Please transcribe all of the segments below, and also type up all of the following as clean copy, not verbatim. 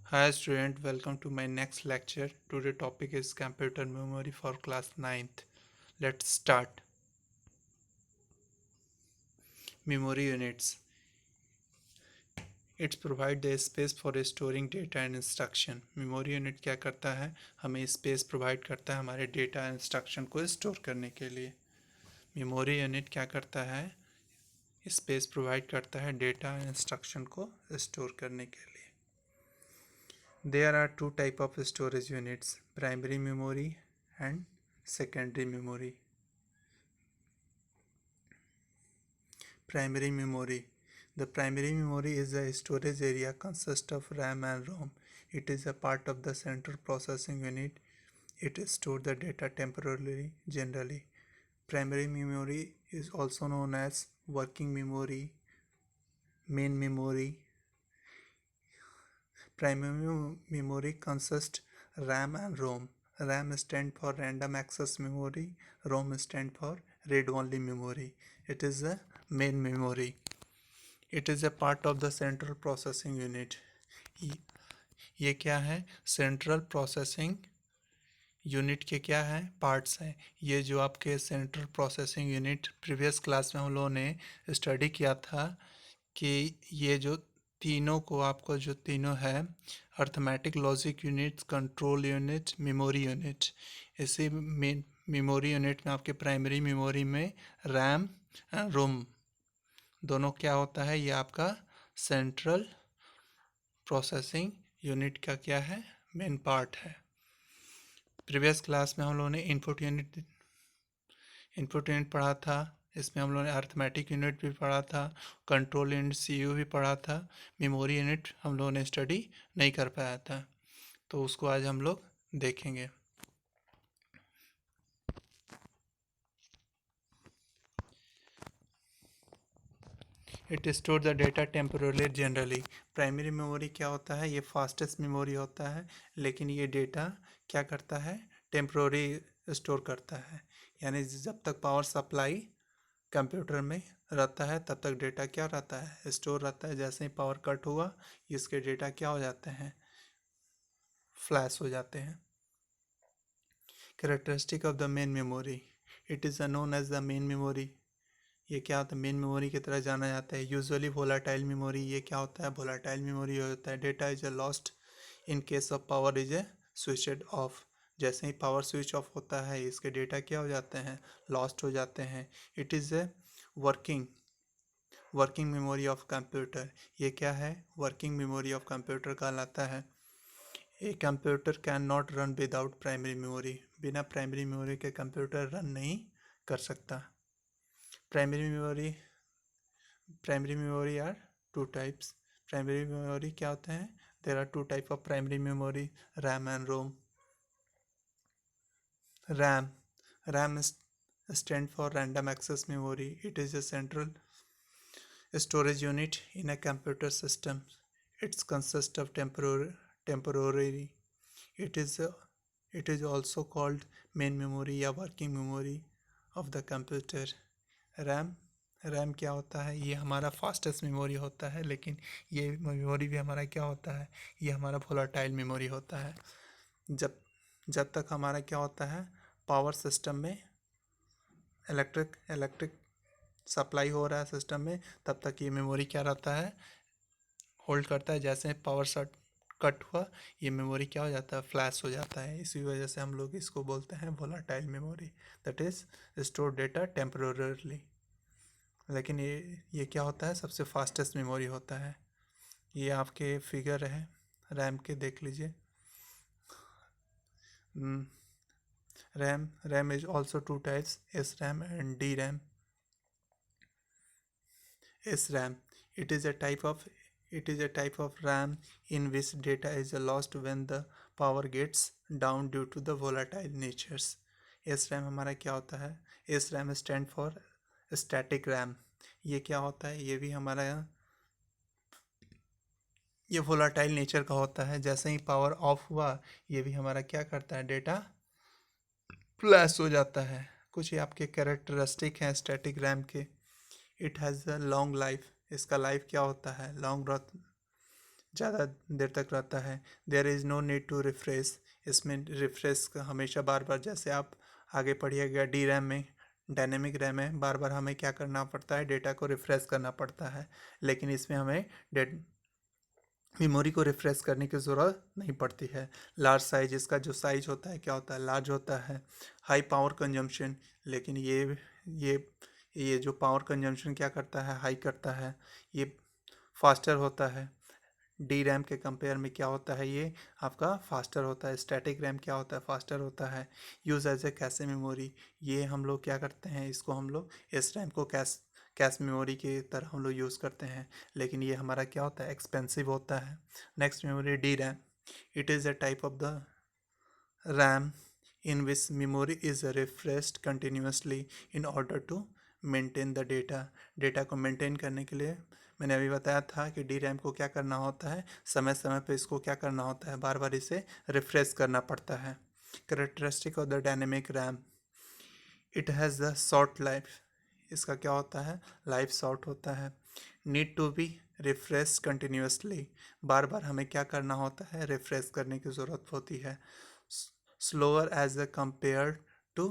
Hi student, welcome to my next lecture. Today topic is computer memory for class ninth. Let's start. Memory units. It provides the space for storing data and instruction. Memory unit क्या करता है? हमें space provide करता है हमारे data and instruction को store करने के लिए. मेमोरी यूनिट क्या करता है? स्पेस प्रोवाइड करता है डेटा एंड इंस्ट्रक्शन को स्टोर करने के लिए. There are two type of storage units, primary memory and secondary memory. Primary memory. The primary memory is a storage area consists of RAM and ROM. It is a part of the central processing unit. It stores the data temporarily generally. Primary memory is also known as working memory, main memory. Primary memory consists RAM and ROM. RAM stands for random access memory, ROM stands for read-only memory. It is a main memory. It is a part of the central processing unit. ये क्या है? Central processing unit के क्या है? Parts हैं. ये जो आपके central processing unit previous class में हम लोगों ने स्टडी किया था कि ये जो तीनों को आपको जो तीनों है arithmetic logic unit, control unit, memory unit. इसी मेन मेमोरी यूनिट में आपके प्राइमरी मेमोरी में रैम एंड रोम दोनों क्या होता है? ये आपका सेंट्रल प्रोसेसिंग यूनिट का क्या है? मेन पार्ट है. प्रीवियस क्लास में हम लोगों ने इनपुट यूनिट पढ़ा था. इसमें हम लोगों ने अर्थमेटिक यूनिट भी पढ़ा था, कंट्रोल यूनिट सीयू भी पढ़ा था. मेमोरी यूनिट हम लोगों ने स्टडी नहीं कर पाया था, तो उसको आज हम लोग देखेंगे. It store the data temporarily generally. Primary memory क्या होता है? ये फास्टेस्ट मेमोरी होता है, लेकिन ये डेटा क्या करता है? टेम्पोररी स्टोर करता है. यानी जब तक पावर सप्लाई कंप्यूटर में रहता है तब तक डेटा क्या रहता है? स्टोर रहता है. जैसे ही पावर कट हुआ इसके डेटा क्या हो जाते हैं? फ्लैश हो जाते हैं. Characteristic of the main memory. It is known as the main memory. ये क्या होता है? मेन मेमोरी की तरह जाना जाता है. Usually volatile memory. ये क्या होता है? वोलाटाइल मेमोरी होता है. Data is a lost in case of power is a switched of. जैसे ही पावर स्विच ऑफ होता है इसके डेटा क्या हो जाते हैं? लॉस्ट हो जाते हैं. It is a working memory of computer. ये क्या है? वर्किंग मेमोरी ऑफ कंप्यूटर कहलाता है. A computer can not run without primary memory. बिना प्राइमरी मेमोरी के कंप्यूटर रन नहीं कर सकता. Primary memory are two types. Primary memory क्या होते हैं? There are two type of primary memory, RAM and ROM. RAM stand for random access memory. It is a central storage unit in a computer system. It consists of temporary. It is it is also called main memory या working memory of the computer. RAM RAM क्या होता है? ये हमारा fastest memory होता है, लेकिन ये मेमोरी भी हमारा क्या होता है? ये हमारा वोलाटाइल मेमोरी होता है. जब जब तक हमारा क्या होता है? पावर सिस्टम में इलेक्ट्रिक सप्लाई हो रहा है सिस्टम में, तब तक ये मेमोरी क्या रहता है? होल्ड करता है. जैसे पावर शॉट कट हुआ ये मेमोरी क्या हो जाता है? फ्लैश हो जाता है. इसी वजह से हम लोग इसको बोलते हैं volatile memory. That is store data temporarily. लेकिन ये क्या होता है? सबसे फास्टेस्ट मेमोरी होता है. ये आपके फिगर है रैम के, देख लीजिए. RAM is also two types, S RAM and D RAM. S RAM, it is a type of RAM in which data is lost when the power gets down due to the volatile natures. S RAM हमारा क्या होता है? S RAM stand for static RAM. ये क्या होता है? ये भी हमारा ये वोलाटाइल नेचर का होता है. जैसे ही पावर ऑफ हुआ ये भी हमारा क्या करता है? डेटा फ्लैश हो जाता है. कुछ ये आपके कैरेक्टरिस्टिक हैं स्टैटिक रैम के. It has a long life. इसका लाइफ क्या होता है? लॉन्ग ज़्यादा देर तक रहता है। There is no need to refresh, इसमें रिफ्रेश हमेशा बार बार, जैसे आप आगे पढ़िएगा डी रैम में, डायनेमिक रैम है, बार बार हमें क्या करना पड़ता है, डेटा को रिफ्रेश करना पड़ता है। लेकिन इसमें हमें मेमोरी को रिफ्रेश करने की ज़रूरत नहीं पड़ती है। लार्ज साइज, इसका जो साइज होता है क्या होता है, लार्ज होता है। हाई पावर कंजम्पशन, लेकिन ये ये जो पावर कंजम्पशन क्या करता है, हाई करता है। ये फास्टर होता है, डी रैम के कंपेयर में क्या होता है, ये आपका फास्टर होता है। स्टैटिक रैम क्या होता है, फास्टर होता है। Use as a cache memory, ये हम लोग क्या करते हैं, इसको हम लोग एस रैम को कैश कैश मेमोरी की तरह हम लोग यूज़ करते हैं, लेकिन ये हमारा क्या होता है, एक्सपेंसिव होता है। Next memory D RAM, it is a type of the RAM in which memory is refreshed continuously in order to maintain the data। Data को मेंटेन करने के लिए, मैंने अभी बताया था कि डी रैम को क्या करना होता है, समय समय पे इसको क्या करना होता है, बार बार इसे रिफ्रेश करना पड़ता है। Characteristic of the dynamic RAM, it has the short life, इसका क्या होता है, लाइफ शॉर्ट होता है। Need to be refresh continuously, बार बार हमें क्या करना होता है, रिफ्रेश करने की ज़रूरत होती है। Slower as a compare to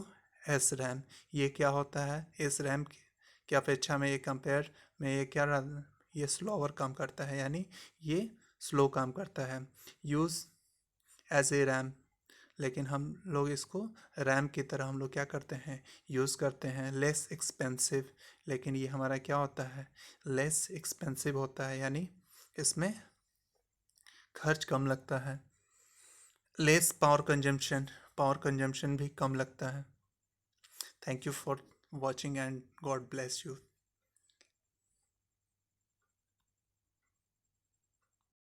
S RAM, ये क्या होता है, एस रैम की अपेक्षा में ये कंपेयर में ये ये स्लोअर काम करता है, यानी ये स्लो काम करता है। यूज़ एज ए रैम, लेकिन हम लोग इसको रैम की तरह हम लोग क्या करते हैं, यूज़ करते हैं। लेस एक्सपेंसिव, लेकिन ये हमारा क्या होता है, लेस एक्सपेंसिव होता है, यानी इसमें खर्च कम लगता है। Less power consumption, power consumption भी कम लगता है। Thank you for watching and God bless you.